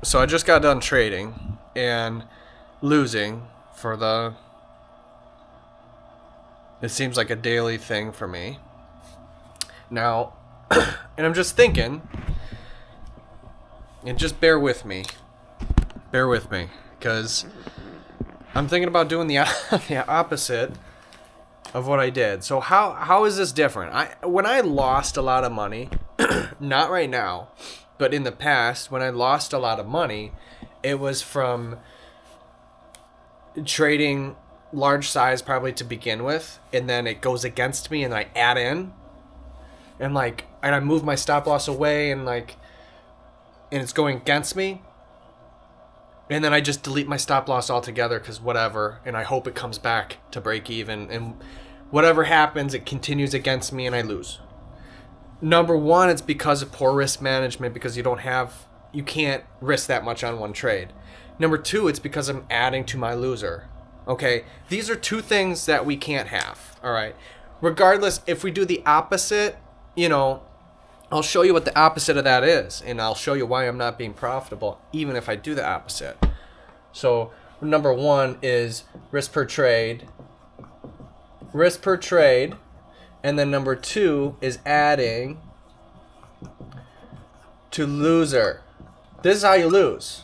So I just got done trading and losing for the. It seems like a daily thing for me. Now, and I'm just thinking, and just bear with me. Bear with me. Because I'm thinking about doing the opposite of what I did. So how is this different? When I lost a lot of money, not right now, but in the past, when I lost a lot of money, it was from trading large size probably to begin with, and then it goes against me and I add in and I move my stop loss away and it's going against me, and then I just delete my stop loss altogether because whatever, and I hope it comes back to break even, and whatever happens it continues against me and I lose. Number one, it's because of poor risk management, because you can't risk that much on one trade. Number two, it's because I'm adding to my loser. Okay, these are two things that we can't have. All right, regardless, if we do the opposite, I'll show you what the opposite of that is, and I'll show you why I'm not being profitable even if I do the opposite. So number one is risk per trade, and then number two is adding to loser. This is how you lose.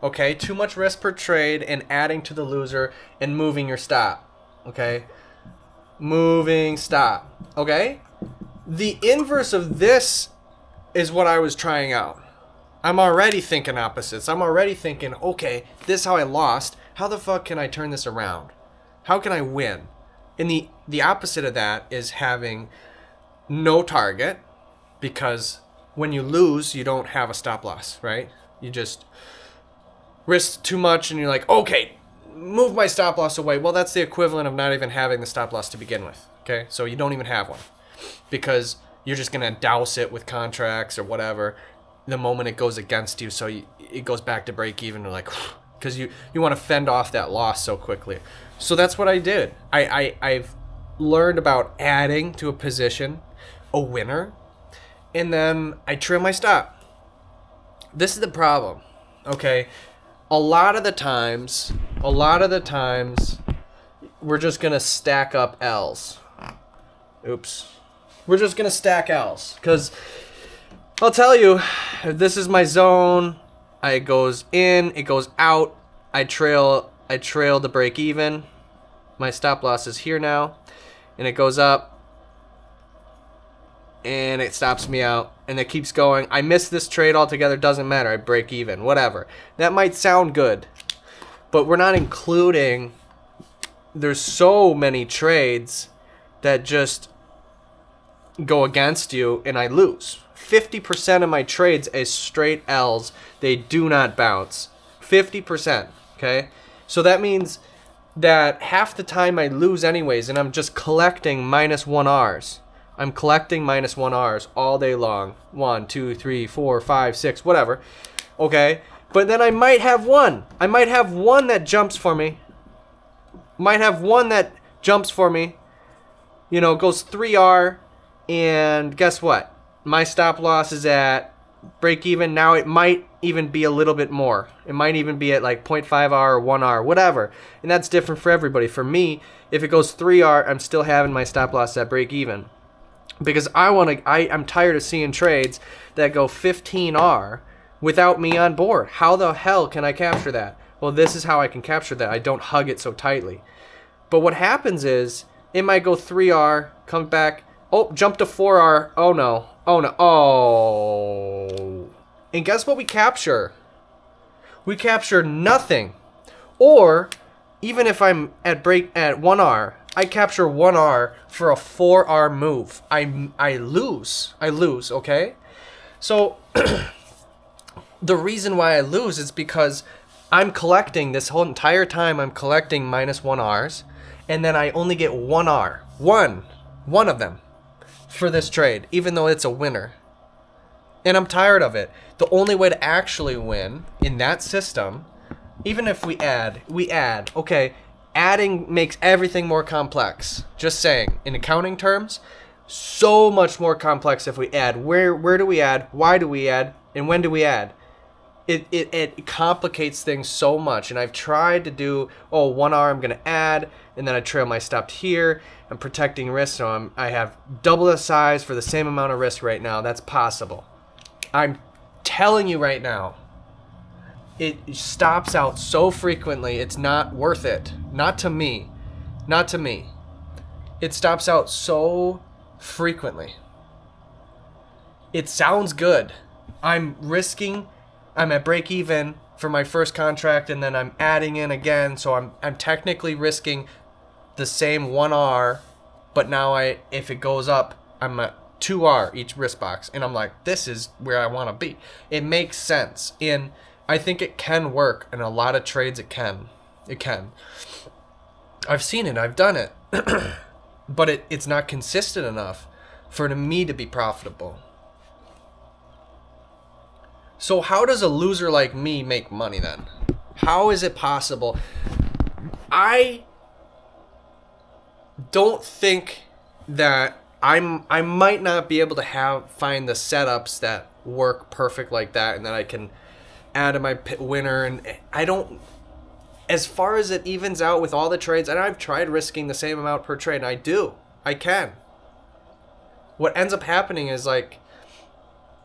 Okay, too much risk per trade and adding to the loser and moving your stop. Okay, moving stop. Okay, the inverse of this is what I was trying out. I'm already thinking opposites. I'm already thinking, okay, this is how I lost. How the fuck can I turn this around? How can I win? And the opposite of that is having no target, because when you lose, you don't have a stop loss, right? You just risk too much and you're like, okay, move my stop loss away. Well, that's the equivalent of not even having the stop loss to begin with, okay? So you don't even have one because you're just going to douse it with contracts or whatever the moment it goes against you, so it goes back to break even. You're like, because you want to fend off that loss so quickly. So that's what I did. I've learned about adding to a position, a winner, and then I trim my stop. This is the problem, okay? A lot of the times, we're just going to stack up L's. Oops. We're just going to stack L's, because I'll tell you, if this is my zone, it goes in, it goes out, I trail the break even. My stop loss is here now, and it goes up, and it stops me out, and it keeps going. I miss this trade altogether, doesn't matter. I break even, whatever. That might sound good, but we're not including, there's so many trades that just go against you, and I lose. 50% of my trades is straight L's. They do not bounce. 50%, okay? So that means that half the time I lose anyways, and I'm just collecting -1 Rs. I'm collecting -1 Rs all day long. 1, 2, 3, 4, 5, 6, whatever. Okay? But then I might have one. I might have one that jumps for me. Goes 3R, and guess what? My stop loss is at break even. Now it might even be a little bit more. It might even be at like 0.5R or 1R, whatever. And that's different for everybody. For me, if it goes 3R, I'm still having my stop loss at break even. Because I'm tired of seeing trades that go 15R without me on board. How the hell can I capture that? Well, this is how I can capture that. I don't hug it so tightly. But what happens is, it might go 3R, come back, oh, jump to 4R, oh no. And guess what we capture? We capture nothing. Or, even if I'm at 1R, I capture 1R for a 4R move. I lose, okay? So, the reason why I lose is because I'm collecting this whole entire time, I'm collecting -1 Rs, and then I only get 1R. One of them for this trade, even though it's a winner. And I'm tired of it. The only way to actually win in that system, even if we add, okay, adding makes everything more complex. Just saying, in accounting terms, so much more complex if we add. Where do we add? Why do we add? And when do we add? it complicates things so much. And I've tried to do, 1R I'm going to add, and then I trail my stop here. I'm protecting risk, so I have double the size for the same amount of risk right now. That's possible. I'm telling you right now, it stops out so frequently, it's not worth it. Not to me. Not to me. It stops out so frequently. It sounds good. I'm at break even for my first contract, and then I'm adding in again, so I'm technically risking the same 1R, but now if it goes up, I'm at 2R each risk box, and I'm like, this is where I want to be. It makes sense, and I think it can work in a lot of trades. It can. I've seen it. I've done it. But it's not consistent enough for me to be profitable. So how does a loser like me make money then? How is it possible? I don't think that I might not be able to find the setups that work perfect like that, and that I can add to my winner. And I don't, as far as it evens out with all the trades, and I've tried risking the same amount per trade, and I can. What ends up happening is, like,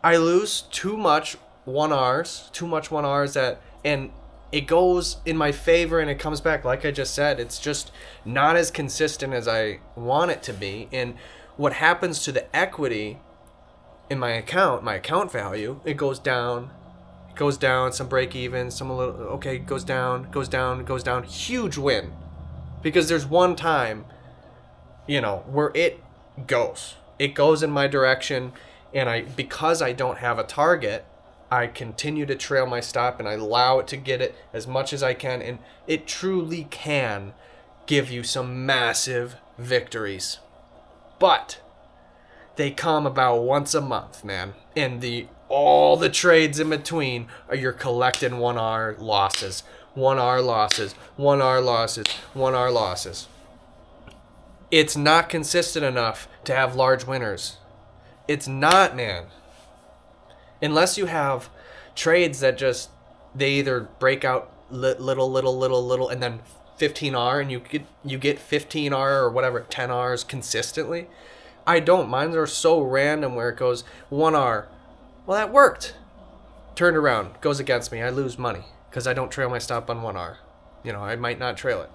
I lose too much 1Rs and it goes in my favor, and it comes back. Like I just said, it's just not as consistent as I want it to be. And what happens to the equity in my account value, it goes down, some break even, some a little, okay, goes down, huge win. Because there's one time, where it goes in my direction, and because I don't have a target, I continue to trail my stop, and I allow it to get it as much as I can, and it truly can give you some massive victories. But they come about once a month, man. And all the trades in between are you're collecting 1R losses. 1R losses, 1R losses, 1R losses. It's not consistent enough to have large winners. It's not, man. Unless you have trades that they either break out little, and then 15R, and you get 15R or whatever, 10Rs consistently. I don't. Mine are so random where it goes 1R. Well, that worked. Turned around, goes against me. I lose money because I don't trail my stop on 1R. I might not trail it.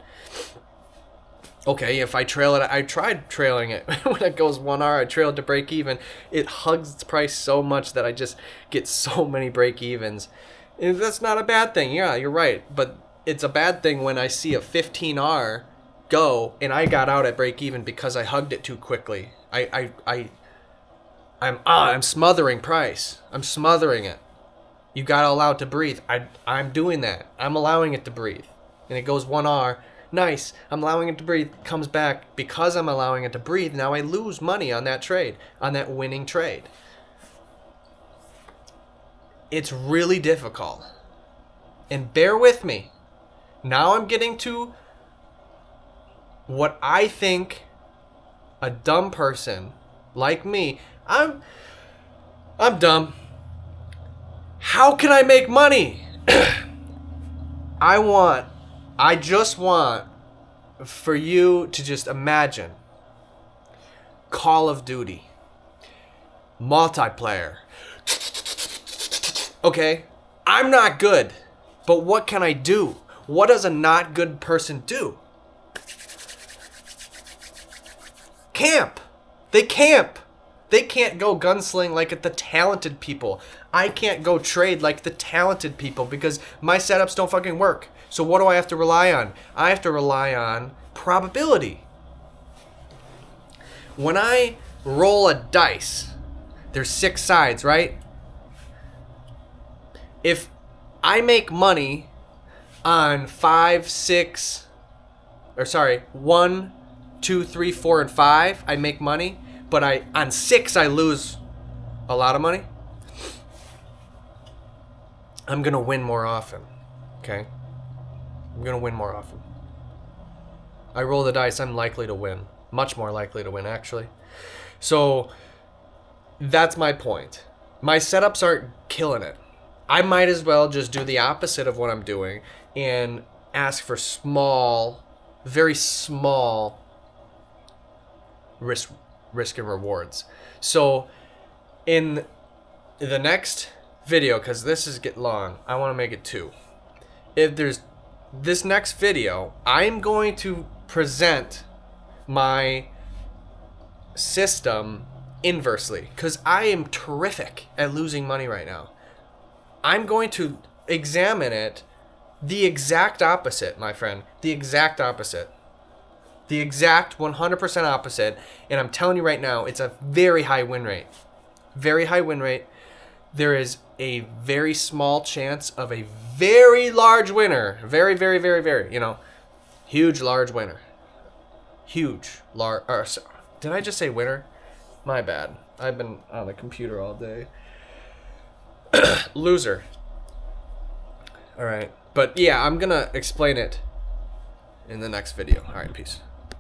Okay, if I trail it, I tried trailing it. When it goes 1R, I trail it to break even. It hugs its price so much that I just get so many break evens. And that's not a bad thing. Yeah, you're right. But it's a bad thing when I see a 15R go and I got out at break even because I hugged it too quickly. I'm smothering price. I'm smothering it. You gotta allow it to breathe. I'm doing that. I'm allowing it to breathe. And it goes 1R. Nice. I'm allowing it to breathe. Comes back. Because I'm allowing it to breathe, now I lose money on that trade, on that winning trade. It's really difficult. And bear with me. Now I'm getting to what I think a dumb person like me, I'm dumb. How can I make money? I just want for you to just imagine Call of Duty, multiplayer. Okay, I'm not good, but what can I do? What does a not good person do? Camp. They camp. They can't go gunsling like the talented people. I can't go trade like the talented people because my setups don't fucking work. So what do I have to rely on? I have to rely on probability. When I roll a dice, there's 6 sides, right? If I make money on 1, 2, 3, 4, and 5, I make money. But on 6, I lose a lot of money. I'm going to win more often. Okay? I'm going to win more often. I roll the dice, I'm likely to win. Much more likely to win, actually. So, that's my point. My setups aren't killing it. I might as well just do the opposite of what I'm doing and ask for small, very small risk and rewards. So in the next video, because this is getting long, I want to make it 2. If there's this next video, I'm going to present my system inversely, because I am terrific at losing money right now. I'm going to examine it the exact opposite, my friend. The exact opposite. The exact 100% opposite. And I'm telling you right now, it's a very high win rate. Very high win rate. There is a very small chance of a very large winner. Very, very, very, very, huge, large winner. Huge, large. Did I just say winner? My bad. I've been on the computer all day. Loser. All right. But yeah, I'm going to explain it in the next video. All right, peace.